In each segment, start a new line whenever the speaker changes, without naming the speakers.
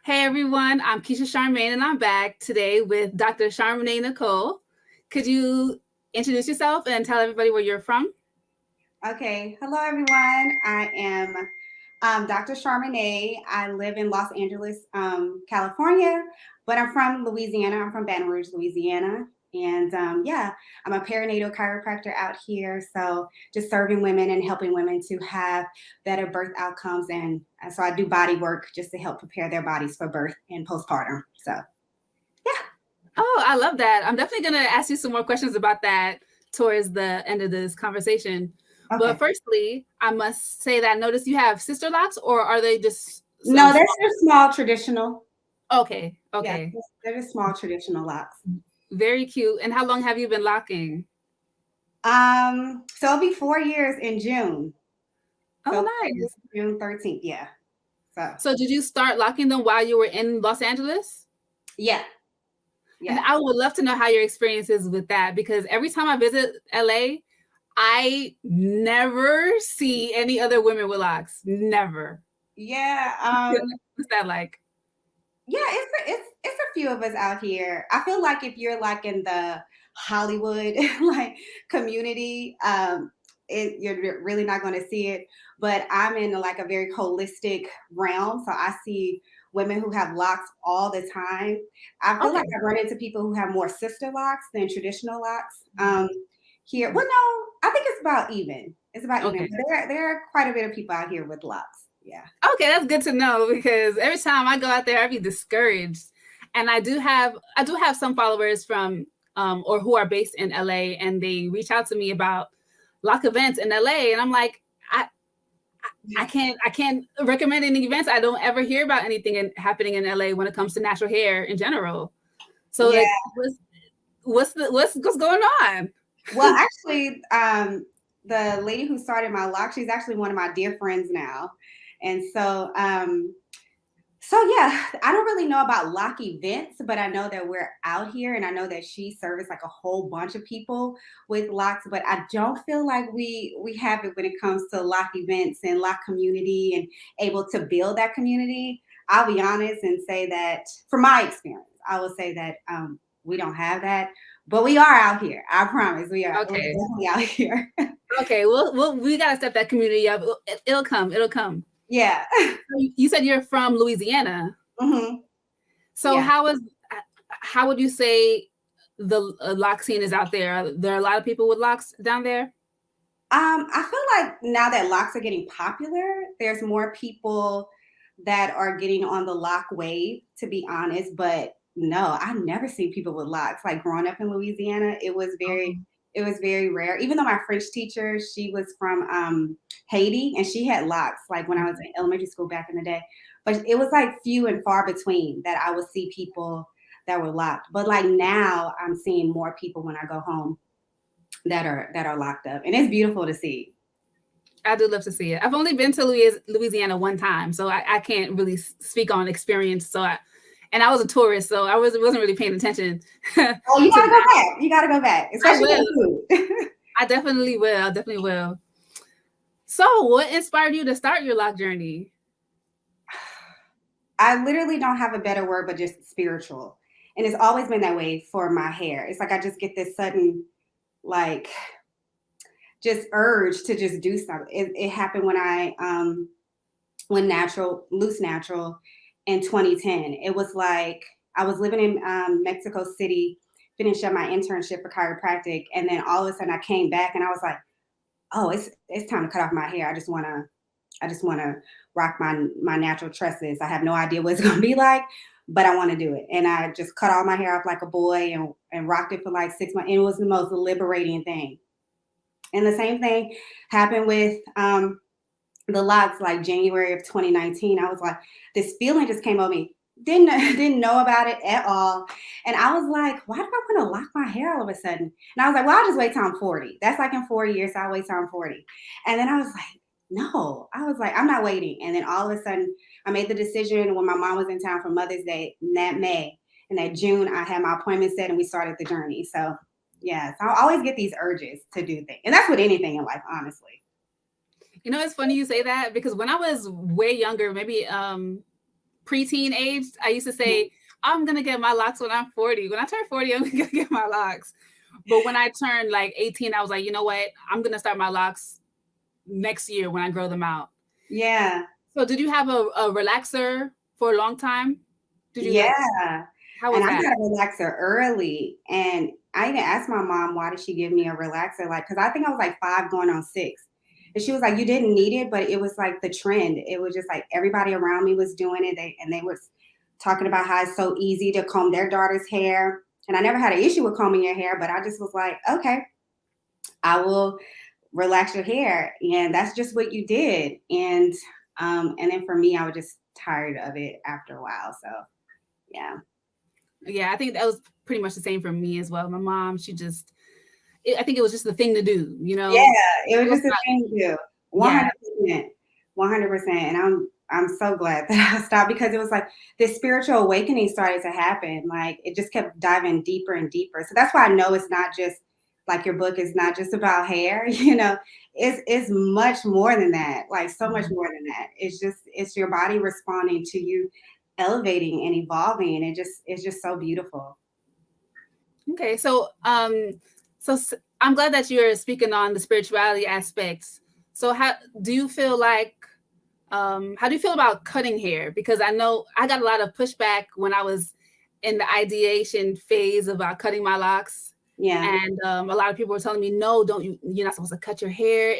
Hey everyone, I'm Keisha Charmaine and I'm back today with Dr. Charminae Nicole. Could you introduce yourself and tell everybody where you're from?
Okay. Hello, everyone. I am Dr. Charminae. I live in Los Angeles, California, but I'm from Louisiana. I'm from Baton Rouge, Louisiana. And yeah, I'm a perinatal chiropractor out here. So just serving women and helping women to have better birth outcomes. And so I do body work just to help prepare their bodies for birth and postpartum. So, yeah.
Oh, I love that. I'm definitely going to ask you some more questions about that towards the end of this conversation.
Okay.
But firstly, I must say that I noticed you have sister locks, or are they just
No, they're just small traditional.
Okay.
Yeah, they're just small traditional locks.
Very cute. And how long have you been locking?
So it'll be 4 years in June.
Oh,
So
nice.
June 13th, yeah.
So did you start locking them while you were in Los Angeles?
Yeah.
And I would love to know how your experience is with that, because every time I visit LA, I never see any other women with locks. Never.
Yeah.
What's that like?
Yeah, it's a few of us out here. I feel like if you're like in the Hollywood like community, you're really not going to see it. But I'm in like a very holistic realm, so I see women who have locks all the time. I feel like I run into people who have more sister locks than traditional locks. Here, well, no, I think it's about even. It's about even. There are quite a bit of people out here with locks. Yeah.
Okay, that's good to know, because every time I go out there, I be discouraged. And I do have some followers from or who are based in LA, and they reach out to me about lock events in LA, and I'm like, I can't recommend any events. I don't ever hear about anything happening in LA when it comes to natural hair in general. So
yeah.
What's going on?
Well, actually, the lady who started my lock, she's actually one of my dear friends now. And so yeah, I don't really know about lock events, but I know that we're out here, and I know that she serviced like a whole bunch of people with locks, but I don't feel like we have it when it comes to lock events and lock community and able to build that community. I'll be honest and say that from my experience, I will say that we don't have that, but we are out here. I promise we are.
Okay.
We're definitely out here.
Okay, we gotta step that community up. It'll come.
Yeah.
You said you're from Louisiana.
Mm-hmm.
So yeah. How would you say the lock scene is out there? Are there a lot of people with locks down there?
I feel like now that locks are getting popular, there's more people that are getting on the lock wave, to be honest. But no, I've never seen people with locks. Like growing up in Louisiana, it was very rare. Even though my French teacher, she was from Haiti, and she had locks like when I was in elementary school back in the day. But it was like few and far between that I would see people that were locked. But like now I'm seeing more people when I go home that are locked up, and it's beautiful to see.
I do love to see it. I've only been to Louisiana one time, so I can't really speak on experience. And I was a tourist, so I wasn't really paying attention.
Oh, you gotta go back. You gotta go back, especially with food.
I definitely will. So, what inspired you to start your lock journey?
I literally don't have a better word, but just spiritual. And it's always been that way for my hair. It's like I just get this sudden, like, just urge to just do something. It happened when I went loose natural in 2010. It was like I was living in Mexico City, finished up my internship for chiropractic, and then all of a sudden I came back and I was like, oh, it's time to cut off my hair. I just wanna rock my natural tresses. I have no idea what it's gonna be like, but I want to do it. And I just cut all my hair off like a boy and rocked it for like 6 months. And it was the most liberating thing. And the same thing happened with the locks, like January of 2019. I was like, this feeling just came over me. Didn't know about it at all. And I was like, why do I want to lock my hair all of a sudden? And I was like, well, I'll just wait till I'm 40. That's like in 4 years. So I'll wait till I'm 40. And then I was like, no, I was like, I'm not waiting. And then all of a sudden I made the decision when my mom was in town for Mother's Day in that May. And that June, I had my appointment set and we started the journey. So yeah, so I always get these urges to do things. And that's with anything in life, honestly.
You know, it's funny you say that, because when I was way younger, maybe preteen age, I used to say, I'm going to get my locks when I'm 40. When I turn 40, I'm going to get my locks. But when I turned like 18, I was like, you know what? I'm going to start my locks next year when I grow them out.
Yeah.
So did you have a relaxer for a long time? Did you?
Yeah.
How was
and
that?
I got a relaxer early. And I even asked my mom, why did she give me a relaxer? Like, because I think I was like 5 going on 6. And she was like, you didn't need it, but it was like the trend. It was just like everybody around me was doing it. They was talking about how it's so easy to comb their daughter's hair. And I never had an issue with combing your hair, but I just was like, okay, I will relax your hair. And that's just what you did. And then for me, I was just tired of it after a while. So yeah.
Yeah, I think that was pretty much the same for me as well. My mom, I think it was just the thing to do, you know?
Yeah, it was just a thing to do. 100%.
Yeah.
100%. And I'm so glad that I stopped, because it was like this spiritual awakening started to happen. Like it just kept diving deeper and deeper. So that's why I know it's not just like your book is not just about hair, you know, it's much more than that. Like so much more than that. It's your body responding to you elevating and evolving. And it's just so beautiful.
Okay. So I'm glad that you're speaking on the spirituality aspects. So how do you feel about cutting hair? Because I know I got a lot of pushback when I was in the ideation phase about cutting my locks.
Yeah.
And a lot of people were telling me, no, you're not supposed to cut your hair.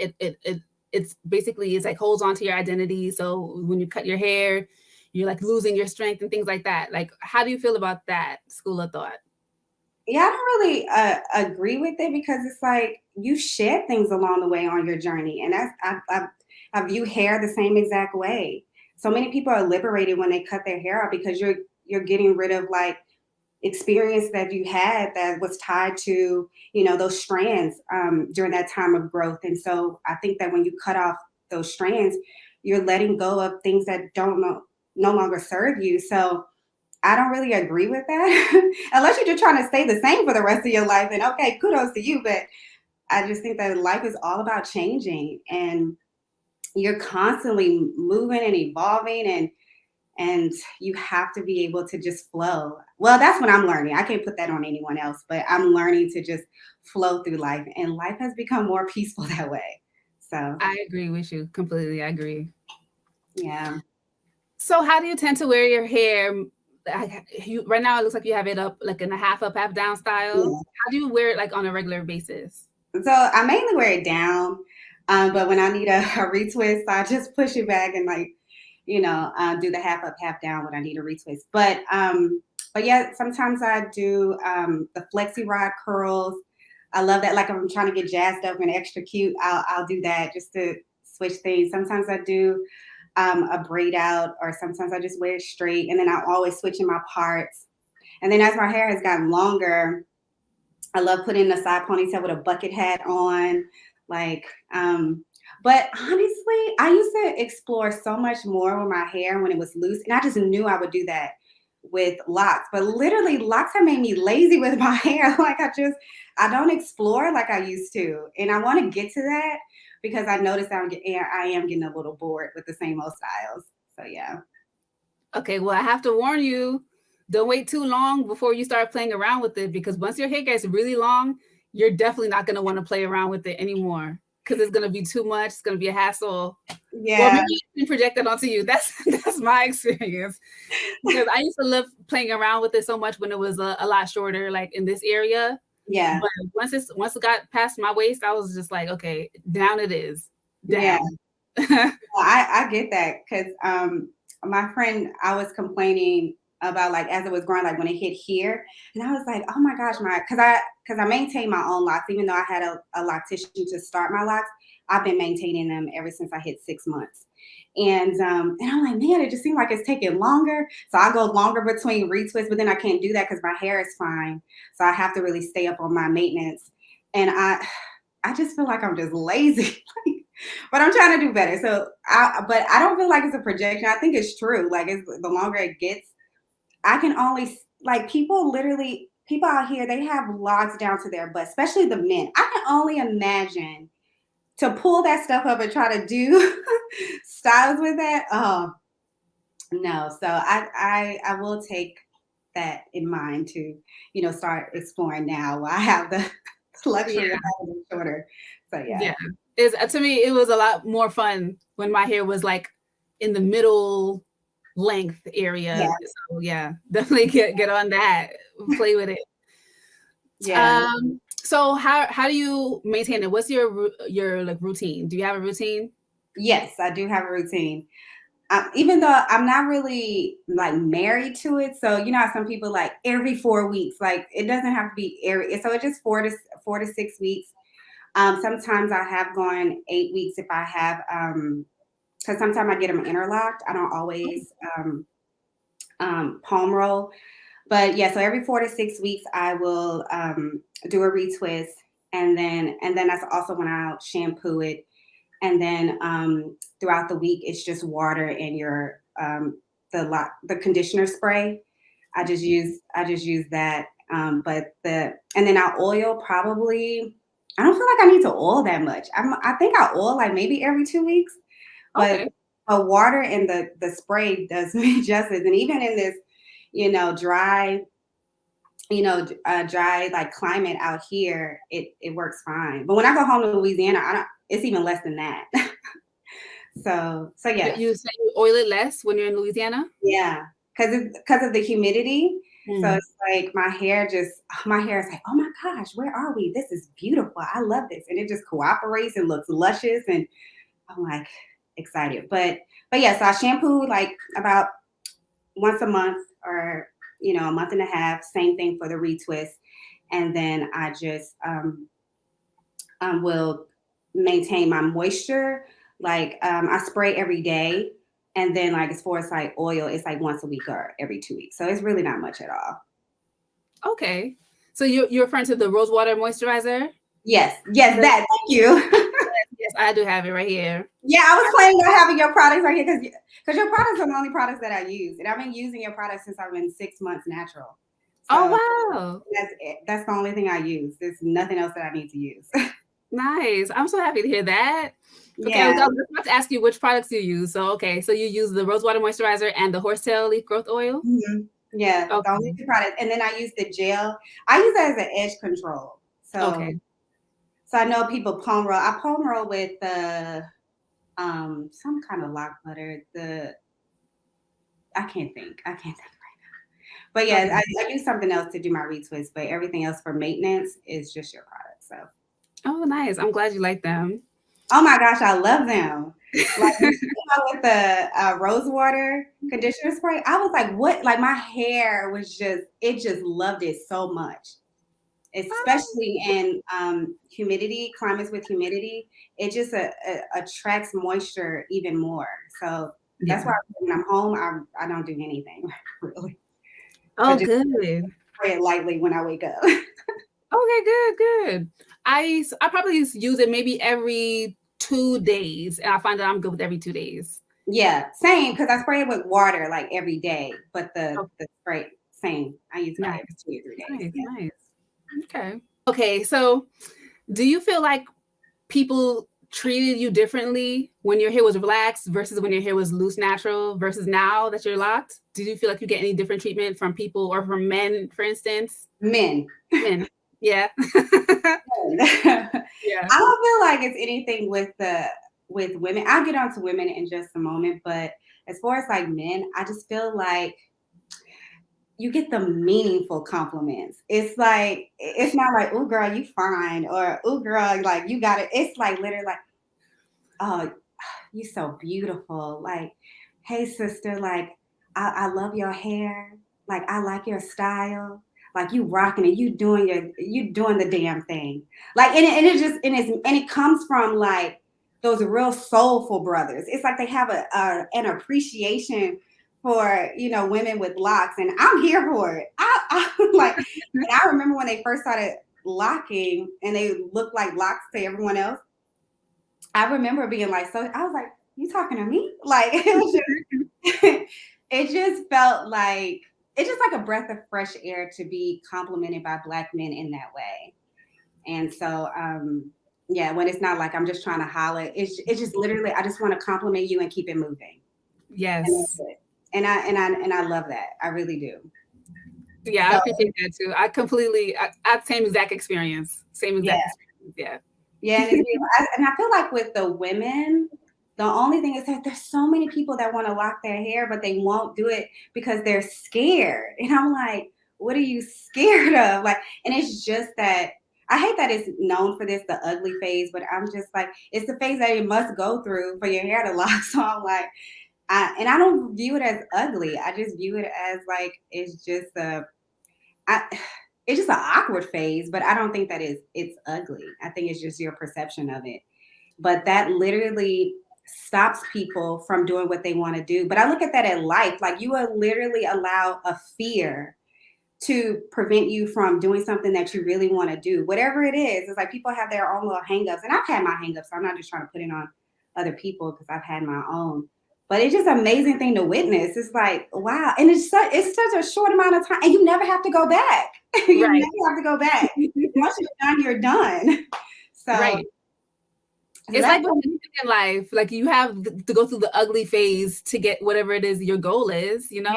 It's basically, it's like holds on to your identity. So when you cut your hair, you're like losing your strength and things like that. Like, how do you feel about that school of thought?
Yeah, I don't really agree with it, because it's like you shed things along the way on your journey. And I view hair the same exact way. So many people are liberated when they cut their hair out, because you're getting rid of like experience that you had that was tied to, you know, those strands during that time of growth. And so I think that when you cut off those strands, you're letting go of things that no longer serve you. So I don't really agree with that. Unless you're just trying to stay the same for the rest of your life, and okay, kudos to you. But I just think that life is all about changing, and you're constantly moving and evolving, and you have to be able to just flow. Well, that's what I'm learning. I can't put that on anyone else, but I'm learning to just flow through life, and life has become more peaceful that way. So
I agree with you completely. I agree.
yeah.
So how do you tend to wear your hair? Right now, it looks like you have it up like in a half up, half down style.
Yeah.
How do you wear it like on a regular basis?
So I mainly wear it down, but when I need a retwist, I just push it back and like, you know, do the half up, half down when I need a retwist. But yeah, sometimes I do the flexi rod curls. I love that. Like if I'm trying to get jazzed up and extra cute, I'll do that just to switch things. Sometimes I do a braid out, or sometimes I just wear it straight, and then I'm always switching my parts. And then as my hair has gotten longer, I love putting a side ponytail with a bucket hat on. Like, but honestly, I used to explore so much more with my hair when it was loose, and I just knew I would do that with locks. But literally, locks have made me lazy with my hair. Like I don't explore like I used to, and I want to get to that, because I noticed I am getting a little bored with the same old styles. So yeah.
Okay, well, I have to warn you, don't wait too long before you start playing around with it, because once your hair gets really long, you're definitely not going to want to play around with it anymore, because it's going to be too much. It's going to be a hassle.
Yeah.
Well, maybe you can project that onto you. That's my experience, because I used to love playing around with it so much when it was a lot shorter, like in this area.
Yeah.
But once it got past my waist, I was just like, okay, down it is. Down.
Yeah. I get that, because my friend, I was complaining about like as it was growing, like when it hit here, and I was like, oh my gosh, because I maintain my own locks, even though I had a loctician to start my locks. I've been maintaining them ever since I hit 6 months. And I'm like, man, it just seems like it's taking longer. So I go longer between retwists, but then I can't do that because my hair is fine. So I have to really stay up on my maintenance. And I just feel like I'm just lazy. But I'm trying to do better. But I don't feel like it's a projection. I think it's true. Like the longer it gets, I can only like people out here, they have locks down to their butt, especially the men. I can only imagine to pull that stuff up and try to do styles with that. No, so I will take that in mind to, start exploring now while I have the luxury
Yeah.
of having it shorter. So yeah.
Yeah. Is to me, it was a lot more fun when my hair was like in the middle length area.
Yeah.
So yeah, definitely get on that. Play with it.
Yeah.
So how do you maintain it? What's your like routine? Do you have a routine?
Yes, I do have a routine. Even though I'm not really like married to it, so you know how some people like every 4 weeks, like it doesn't have to be every. So it's just 4 to 6 weeks. Sometimes I have gone 8 weeks if I have, because sometimes I get them interlocked. I don't always palm roll, but yeah. So every 4 to 6 weeks, I will do a retwist, and then that's also when I'll shampoo it, and then throughout the week it's just water and your the conditioner spray. I just use that, but and then I oil probably. I don't feel like I need to oil that much. I think I oil like maybe every 2 weeks, but
Okay.
water and the spray does me justice. And even in this, dry, dry like climate out here, it works fine. But when I go home to Louisiana, I don't. It's even less than that. So
You
yeah,
you say you oil it less when you're in Louisiana?
yeah, because of the humidity. So
Mm.
it's like my hair is like, oh my gosh, where are we? This is beautiful. I love this, and it just cooperates and looks luscious, and I'm like excited. But yeah, so I shampoo like about once a month, or a month and a half. Same thing for the retwist, and then I just will maintain my moisture. Like I spray every day, and then like as far as like oil, it's like once a week or every 2 weeks. So it's really not much at all.
Okay. So you're referring to the rose water moisturizer?
Yes, yes, that. Thank you.
Yes, I do have it right here.
Yeah, I was planning on having your products right here because your products are the only products that I use, and I've been using your products since I've been 6 months natural.
Oh
So
wow.
that's it. That's the only thing I use. There's nothing else that I need to use.
Nice. I'm so happy to hear that. Okay, I
Yeah.
was about to ask you which products you use. So okay, so you use the rose water moisturizer and the horsetail leaf growth oil?
Mhm. Yeah, the only
Okay.
two products, and then I use the gel. I use that as an edge control. So
Okay.
I know people palm roll. I palm roll with the some kind of lock butter. I can't think. But yeah,
Okay.
I use something else to do my retwist, but everything else for maintenance is just your product. So,
Oh, nice. I'm glad you like them.
oh my gosh, I love them. Like when you came out with the rose water conditioner spray, I was like, what? Like my hair was it just loved it so much. Especially in humidity, climates with humidity, it just attracts moisture even more. So that's
Yeah.
why when I'm home, I don't do anything really, but
Oh,
just
good.
spray it lightly when I wake up.
Okay, good. I probably use it maybe every 2 days, and I find that I'm good with every 2 days.
Yeah, same, because I spray it with water like every day, but
Oh,
the spray same. I use it like
nice,
every 2 or 3 days.
nice,
Yeah.
nice. Okay. Okay, so do you feel like people treated you differently when your hair was relaxed versus when your hair was loose natural versus now that you're locked? Did you feel like you get any different treatment from people or from men, for instance?
Men.
Men. Yeah.
I
Yeah.
don't feel like it's anything with women. I'll get on to women in just a moment, but as far as like men, I just feel like you get the meaningful compliments. It's like it's not like, "Oh girl, you fine," or "Oh girl, like you got it." It's like literally like, "Oh, you so beautiful." Like, "Hey sister, like I love your hair. Like I like your style. Like you rocking it. You doing the damn thing." Like and it just and it comes from like those real soulful brothers. It's like they have an appreciation for women with locks, and I'm here for it. I like, and I remember when they first started locking, and they looked like locks to everyone else. I remember being like, so I was like, "You talking to me?" Like it was just, it just felt like it's just like a breath of fresh air to be complimented by Black men in that way. And so, yeah, when it's not like I'm just trying to holler, it's just literally I just want to compliment you and keep it moving, and that's
Yes.
it. And I love that. I really do.
Yeah, I
So
appreciate that too. I same exact experience. Same
yeah.
exact experience. Yeah.
Yeah, and it's beautiful. And I feel like with the women, the only thing is that there's so many people that want to lock their hair, but they won't do it because they're scared. And I'm like, what are you scared of? Like, and it's just that I hate that it's known for this, the ugly phase, but I'm just like, it's the phase that you must go through for your hair to lock. So I'm like, I don't view it as ugly. I just view it as like it's just I, it's just an awkward phase, but I don't think that it's ugly. I think it's just your perception of it. But that literally stops people from doing what they want to do. But I look at that in life, like you will literally allow a fear to prevent you from doing something that you really want to do. Whatever it is, it's like people have their own little hangups, and I've had my hangups. So I'm not just trying to put it on other people because I've had my own. But it's just an amazing thing to witness. It's like, wow. And it's such a short amount of time. And you never have to go back. You
Right.
never have to go back. Once you're done, you're done. So,
Right.
so
It's like with anything in life, like you have to go through the ugly phase to get whatever it is your goal is, you know?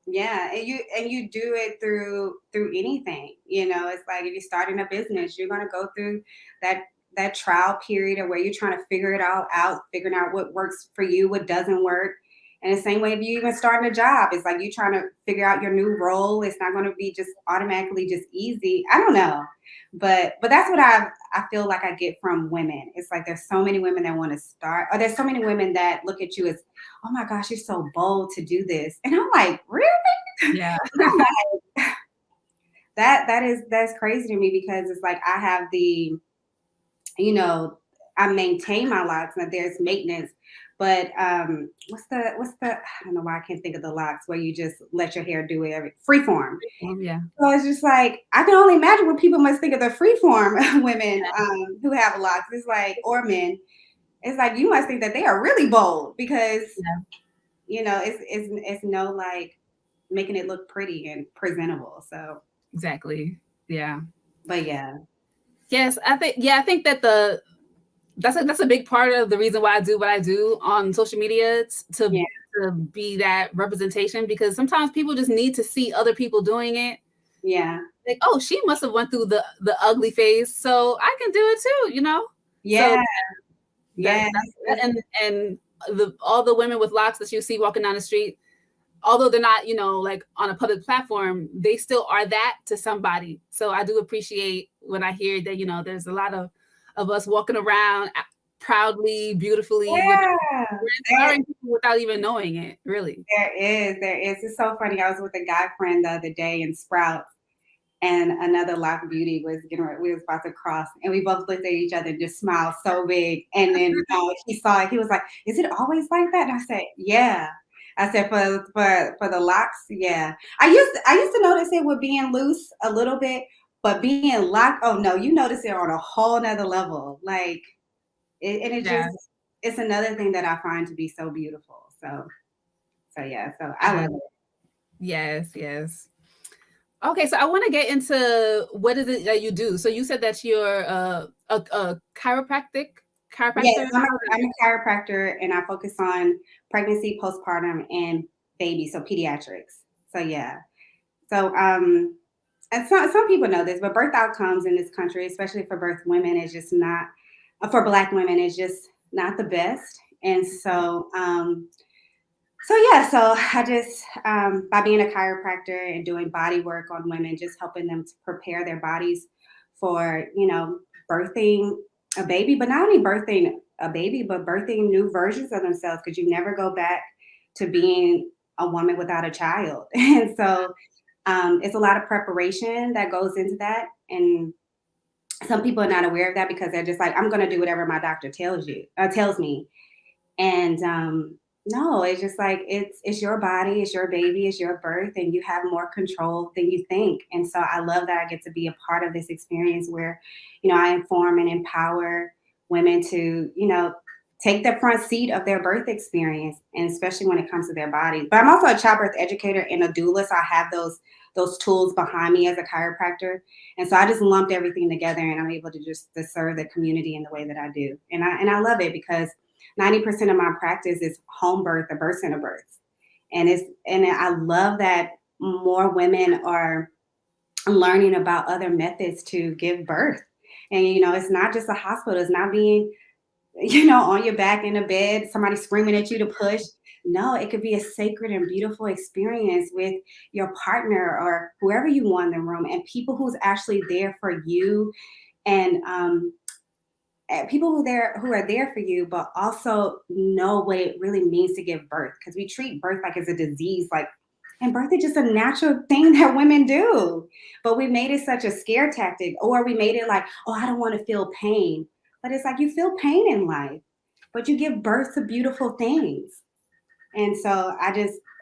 Yeah, and you do it through anything. You know, it's like if you're starting a business, you're gonna go through that trial period of where you're trying to figure it all out, figuring out what works for you, what doesn't work. And the same way if you even starting a job, it's like you trying to figure out your new role. It's not gonna be just automatically just easy. I don't know. But that's what I feel like I get from women. It's like there's so many women that want to start, or there's so many women that look at you as, oh my gosh, you're so bold to do this. And I'm like, really?
Yeah.
Like, that's crazy to me because it's like I have the, you know, I maintain my locks and there's maintenance. But what's the I don't know why I can't think of the locks where you just let your hair do it freeform.
Yeah.
So it's just like I can only imagine what people must think of the freeform women who have locks. It's like, or men. It's like you must think that they are really bold because you know it's no like making it look pretty and presentable. So
Exactly. Yeah.
but yeah.
Yes, I think that that's a big part of the reason why I do what I do on social media to be that representation, because sometimes people just need to see other people doing it.
Yeah.
Like, oh, she must have went through the ugly phase, so I can do it too, you know?
Yeah.
So
Yeah.
and all the women with locks that you see walking down the street, although they're not, like on a public platform, they still are that to somebody. So I do appreciate when I hear that, there's a lot of us walking around proudly, beautifully, we're inspiring people without even knowing it, really.
There is. It's so funny. I was with a guy friend the other day in Sprouts, and another lock beauty was we was about to cross, and we both looked at each other and just smiled so big. And then he saw it. He was like, "Is it always like that?" And I said, "Yeah." I said, "For the locks, yeah." I used to notice it with being loose a little bit, but being locked, oh no, you notice it on a whole nother level. Like, it's another thing that I find to be so beautiful. So yeah, so I love it.
Yes, yes. Okay, so I want to get into what is it that you do. So you said that you're a chiropractor.
Yes, I'm a chiropractor, and I focus on pregnancy, postpartum, and baby, so pediatrics. So yeah, so and some people know this, but birth outcomes in this country, especially for birth women, is just not for Black women, is just not the best. And so so I just by being a chiropractor and doing body work on women, just helping them to prepare their bodies for birthing a baby, but not only birthing a baby, but birthing new versions of themselves, because you never go back to being a woman without a child. And so it's a lot of preparation that goes into that. And some people are not aware of that because they're just like, I'm going to do whatever my doctor tells me. And no, it's just like it's your body, it's your baby, it's your birth, and you have more control than you think. And so I love that I get to be a part of this experience where, I inform and empower women to, take the front seat of their birth experience, and especially when it comes to their bodies. But I'm also a childbirth educator and a doula, so I have those tools behind me as a chiropractor. And so I just lumped everything together, and I'm able to just to serve the community in the way that I do. And I love it because 90% of my practice is home birth or birth center births. And I love that more women are learning about other methods to give birth. And it's not just a hospital. It's not being on your back in a bed, somebody screaming at you to push. No, it could be a sacred and beautiful experience with your partner or whoever you want in the room, and people who's actually there for you, and people who are there for you, but also know what it really means to give birth. Because we treat birth like it's a disease, and birth is just a natural thing that women do. But we made it such a scare tactic, or we made it like, oh, I don't want to feel pain. But it's like, you feel pain in life, but you give birth to beautiful things. And so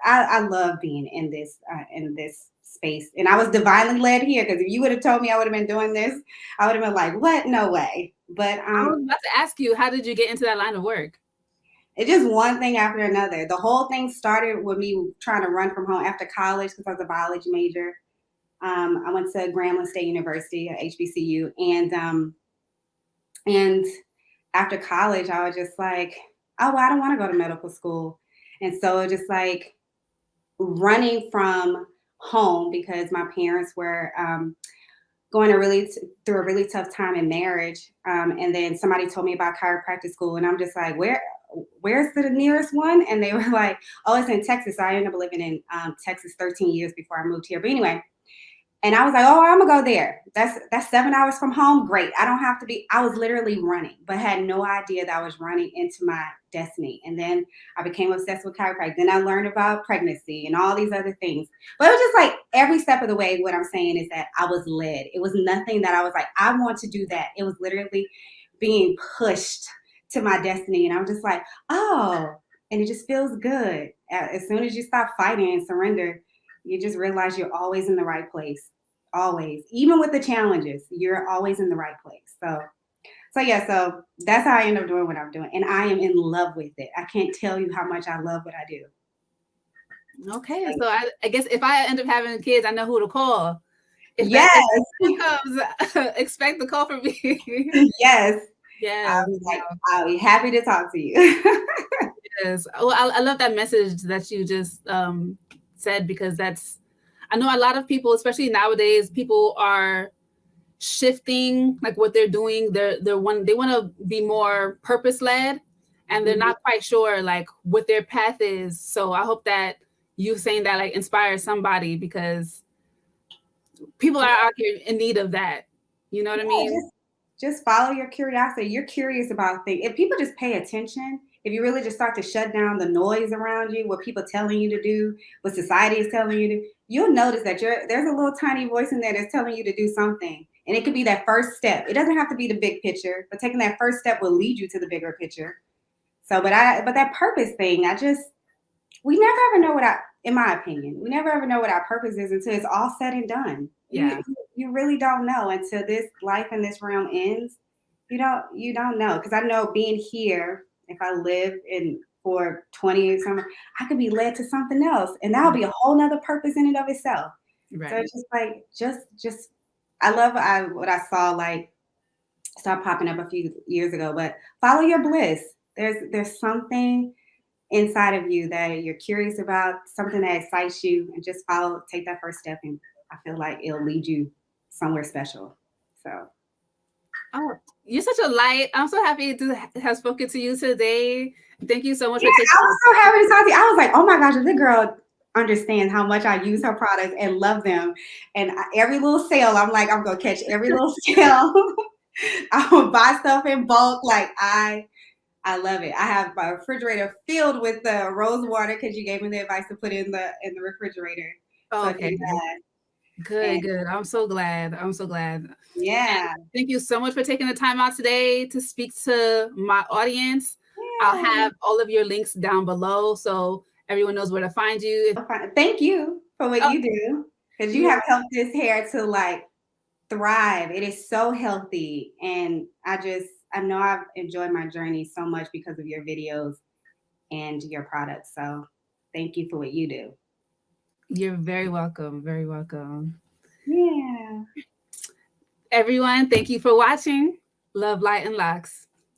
I love being in this space. And I was divinely led here, because if you would have told me I would have been doing this, I would have been like, what? No way. But
I was about to ask you, how did you get into that line of work?
it's just one thing after another. The whole thing started with me trying to run from home after college, because I was a biology major. I went to Grambling State University, HBCU, and after college, I was just like, oh, well, I don't want to go to medical school. And so just like running from home, because my parents were going through a really tough time in marriage. And then somebody told me about chiropractic school, and I'm just like, where's the nearest one? And they were like, oh, it's in Texas. So I ended up living in Texas 13 years before I moved here. But anyway, and I was like, oh, I'm gonna go there. That's 7 hours from home. Great. I don't have to be. I was literally running, but had no idea that I was running into my destiny. And then I became obsessed with chiropractic. Then I learned about pregnancy and all these other things. But it was just like every step of the way, what I'm saying is that I was led. It was nothing that I was like, I want to do that. It was literally being pushed to my destiny. And I'm just like, oh, and it just feels good. As soon as you stop fighting and surrender, you just realize you're always in the right place. Always. Even with the challenges, you're always in the right place. So yeah, so that's how I end up doing what I'm doing. And I am in love with it. I can't tell you how much I love what I do.
Okay. So I guess if I end up having kids, I know who to call. If
yes.
that comes, expect the call from me.
Yes.
Yeah.
I'll be happy to talk to you.
Yes. Well, I love that message that you just said, because I know a lot of people, especially nowadays, people are shifting like what they're doing. They want to be more purpose led, and they're not quite sure like what their path is. So I hope that you saying that like inspires somebody, because people are out here in need of that. You know what I mean?
Just follow your curiosity. You're curious about things. If people just pay attention, if you really just start to shut down the noise around you, what people are telling you to do, what society is telling you to, you'll notice that there's a little tiny voice in there that's telling you to do something. And it could be that first step. It doesn't have to be the big picture, but taking that first step will lead you to the bigger picture. So, but that purpose thing, we never ever know in my opinion, we never ever know what our purpose is until it's all said and done.
Yeah.
You really don't know until this life in this realm ends. You don't know. Because I know being here, if I live for 20 years, I could be led to something else, and that'll be a whole nother purpose in and of itself. Right. So it's just like, just I love what I saw like start popping up a few years ago. But follow your bliss. There's something inside of you that you're curious about, something that excites you, and just take that first step, and I feel like it'll lead you somewhere special. So,
oh, you're such a light. I'm so happy to have spoken to you today. Thank you so much for taking.
I was so happy to talk to you. I was like, oh my gosh, the girl understands how much I use her products and love them. And every little sale, I'm like, I'm gonna catch every little sale. I will buy stuff in bulk. Like I love it. I have my refrigerator filled with the rose water, because you gave me the advice to put in the refrigerator.
Oh, okay. Good. I'm so glad. Yeah. And thank you so much for taking the time out today to speak to my audience. Yeah. I'll have all of your links down below so everyone knows where to find you.
Thank you for what you do, because you have helped this hair to like thrive. It is so healthy, and I know I've enjoyed my journey so much because of your videos and your products. So thank you for what you do.
You're very welcome. Very welcome.
Yeah.
Everyone, thank you for watching. Love, light, and locks.